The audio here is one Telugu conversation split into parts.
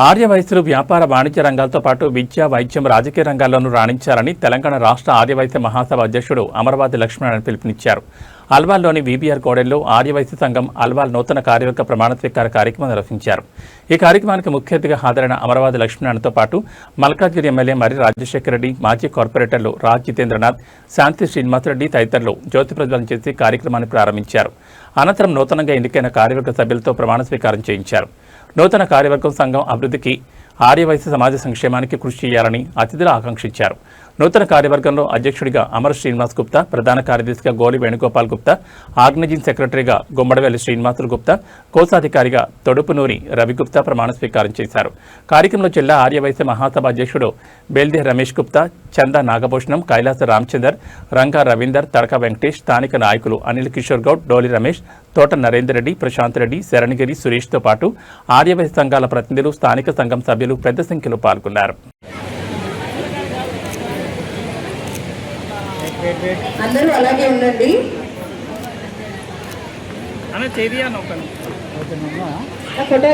ఆర్యవైశ్యులు వ్యాపార వాణిజ్య రంగాలతో పాటు విద్య, వైద్యం, రాజకీయ రంగాల్లోనూ రాణించాలని తెలంగాణ రాష్ట్ర ఆర్యవైశ్య మహాసభ అధ్యక్షుడు అమరవాది లక్ష్మణ్ పిలుపునిచ్చారు. అల్వాల్లోని వీబీఆర్ గోడెల్లో ఆర్యవైశ్య సంఘం అల్వాల్ నూతన కార్యవర్గ ప్రమాణ స్వీకార కార్యక్రమం నిర్వహించారు. ఈ కార్యక్రమానికి ముఖ్య అతిథిగా హాజరైన అమరవాది లక్ష్మణ్తో పాటు మల్కాజ్గిరి ఎమ్మెల్యే మర్రి రాజశేఖర రెడ్డి, మాజీ కార్పొరేటర్లు రాజ్ జితేంద్రనాథ్, శాంతి శ్రీనివాసరెడ్డి తదితరులు జ్యోతి ప్రజ్వలన చేసి కార్యక్రమాన్ని ప్రారంభించారు. అనంతరం నూతనంగా ఎన్నికైన కార్యవర్గ సభ్యులతో ప్రమాణ స్వీకారం చేయించారు. నూతన కార్యవర్గం సంఘం అభివృద్ధికి, ఆర్యవైశ్య సమాజ సంక్షేమానికి కృషి చేయాలని అతిథులు ఆకాంక్షించారు. నూతన కార్యవర్గంలో అధ్యక్షుడిగా అమర్ శ్రీనివాస్ గుప్తా, ప్రధాన కార్యదర్శిగా గోలి వేణుగోపాల్ గుప్తా, ఆర్గనైజింగ్ సెక్రటరీగా గుమ్మడవెల్లి శ్రీనివాసులు గుప్తా, కోశాధికారిగా తొడుపునూరి రవిగుప్తా ప్రమాణ స్వీకారం చేశారు. కార్యక్రమంలో జిల్లా ఆర్యవైశ్య మహాసభ అధ్యక్షుడు బేల్దే రమేష్ గుప్తా, చందా నాగభూషణం, కైలాస రామచందర్, రంగా రవీందర్, తడక వెంకటేష్, స్థానిక నాయకులు అనిల్ కిషోర్ గౌడ్, డోలి రమేష్, తోట నరేందర్ రెడ్డి, ప్రశాంత్ రెడ్డి, శరణగిరి సురేష్తో పాటు ఆర్యవైశ్య సంఘాల ప్రతినిధులు, స్థానిక సంఘం సభ్యులు పెద్ద సంఖ్యలో పాల్గొన్నారు. అందరూ అలాగే ఉండండి. ఫోటో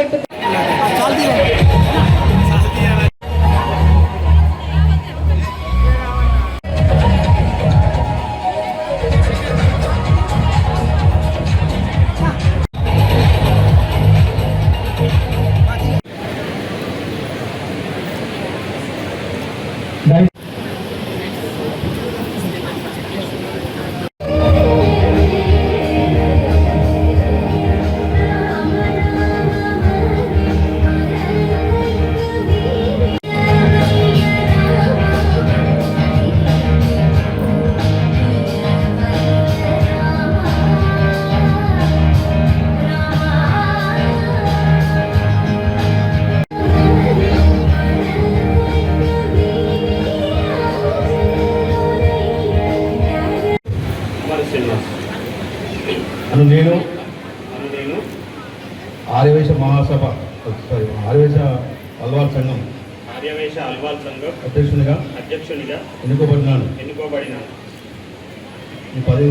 నేను ఆర్యవైశ్య మహాసభ ఆర్యవైశ్య అల్వాల్ సంఘం అధ్యక్షునిగా ఎన్నుకోబడినాను. ఈ పదవి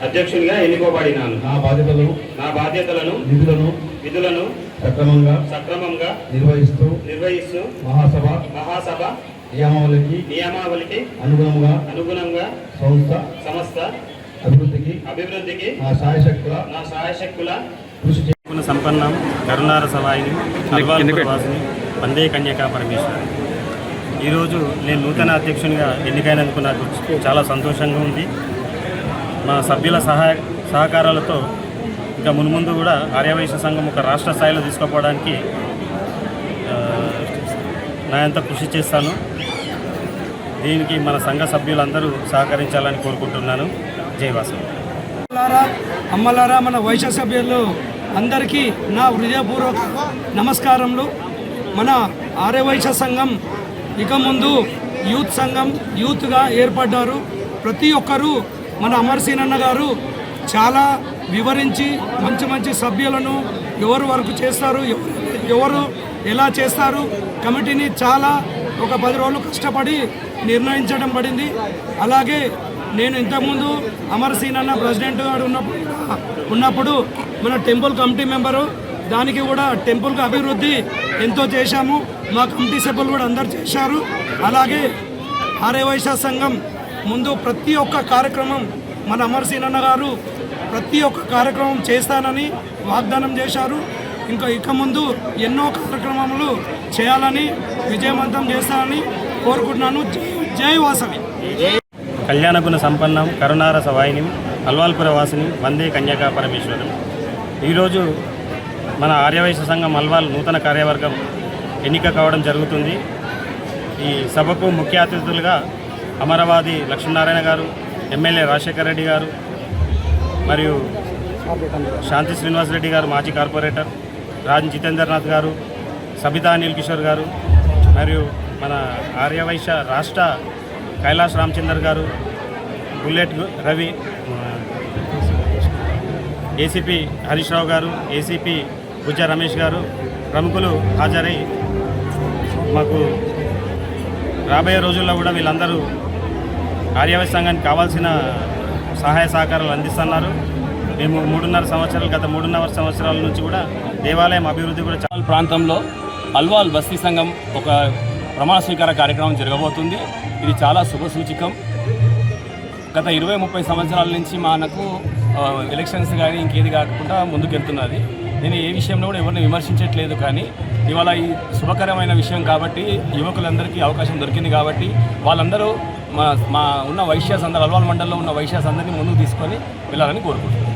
అధ్యక్షునిగా ఎన్నుకోబడినాను. నా బాధ్యతలను విధులను సక్రమంగా నిర్వహిస్తూ మహాసభ నియమావళికి అనుగుణంగా సంస్థ అభివృద్ధికి నా సాయశక్తుల కృషి చేసుకున్న సంపన్నం కరుణార సవాయిని అల్వాల్వాసిని వందే కన్యకా పరమేశ్వరి. ఈరోజు నేను నూతన అధ్యక్షునిగా ఎన్నికైనందుకు నాకు చాలా సంతోషంగా ఉంది. మా సభ్యుల సహకారాలతో ఇంకా మున్ముందు కూడా ఆర్యవైశ్య సంఘం ఒక రాష్ట్ర స్థాయిలో తీసుకుపోవడానికి నా ఎంత కృషి చేస్తాను. దీనికి మన సంఘ సభ్యులందరూ సహకరించాలని కోరుకుంటున్నాను. జయవాసం. అమ్మలారా, మన వైశ్య సభ్యులు అందరికీ నా హృదయపూర్వక నమస్కారములు. మన ఆర్యవైశ్య సంఘం ఇక ముందు యూత్గా ఏర్పడ్డారు. ప్రతి ఒక్కరూ మన అమర్సీనన్న గారు చాలా వివరించి మంచి సభ్యులను ఎవరు వర్క్ చేస్తారు, ఎవరు ఎలా చేస్తారు, కమిటీని చాలా ఒక 10 రోజులు కష్టపడి నిర్ణయించడం పడింది. అలాగే నేను ఇంతకుముందు అమర్సీనన్న ప్రెసిడెంట్ గారు ఉన్నప్పుడు మన టెంపుల్ కమిటీ మెంబరు, దానికి కూడా టెంపుల్కి అభివృద్ధి ఎంతో చేశాము. మా కమిటీ సభ్యులు కూడా అందరు చేశారు. అలాగే ఆర్యవైశ్య సంఘం ముందు ప్రతి ఒక్క కార్యక్రమం మన అమర్సీనన్న గారు ప్రతి ఒక్క కార్యక్రమం చేస్తానని వాగ్దానం చేశారు. ఇక ముందు ఎన్నో కార్యక్రమాలు చేయాలని, విజయవంతం చేస్తానని కోరుకుంటున్నాను. జై వాసవి. కళ్యాణగుణ సంపన్నం కరుణార సవాయిని అల్వాల్పుర వాసిని వందే కన్యకా పరమేశ్వరం. ఈరోజు మన ఆర్యవైశ్య సంఘం అల్వాల్ నూతన కార్యవర్గం ఎన్నిక కావడం జరుగుతుంది. ఈ సభకు ముఖ్య అతిథులుగా అమరవాది లక్ష్మీనారాయణ గారు, ఎమ్మెల్యే రాజశేఖర రెడ్డి గారు, మరియు శాంతి శ్రీనివాసరెడ్డి గారు, మాజీ కార్పొరేటర్, రాజ్ జితేంద్రనాథ్ గారు, సబితా అనిల్ కిషోర్ గారు, మరియు మన ఆర్యవైశ్య రాష్ట్ర కైలాస రామచందర్ గారు, బుల్లెట్ రవి, ఏసీపీ హరీష్ రావు గారు, ఏసీపీ బుజ్జ రమేష్ గారు ప్రముఖులు హాజరై మాకు రాబోయే రోజుల్లో కూడా వీళ్ళందరూ ఆర్యవైశ్య సంఘానికి కావాల్సిన సహాయ సహకారాలు అందిస్తున్నారు. మేము గత 3.5 సంవత్సరాల నుంచి కూడా దేవాలయం అభివృద్ధి కూడా అల్వాల్ ప్రాంతంలో అల్వాల్ బస్తీ సంఘం ఒక ప్రమాణ స్వీకార కార్యక్రమం జరగబోతుంది. ఇది చాలా శుభసూచకం. గత 20-30 సంవత్సరాల నుంచి మనకు ఎలక్షన్స్ కానీ ఇంకేది కాకుండా ముందుకెళ్తున్నది. నేను ఏ విషయంలో కూడా ఎవరిని విమర్శించట్లేదు, కానీ ఇవాళ ఈ శుభకరమైన విషయం కాబట్టి యువకులందరికీ అవకాశం దొరికింది కాబట్టి వాళ్ళందరూ మా ఉన్న వైశ్యాస్ అందరూ అల్వాల్ మండలంలో ఉన్న వైశ్యాస్ అందరినీ ముందుకు తీసుకొని వెళ్ళాలని కోరుకుంటున్నాను.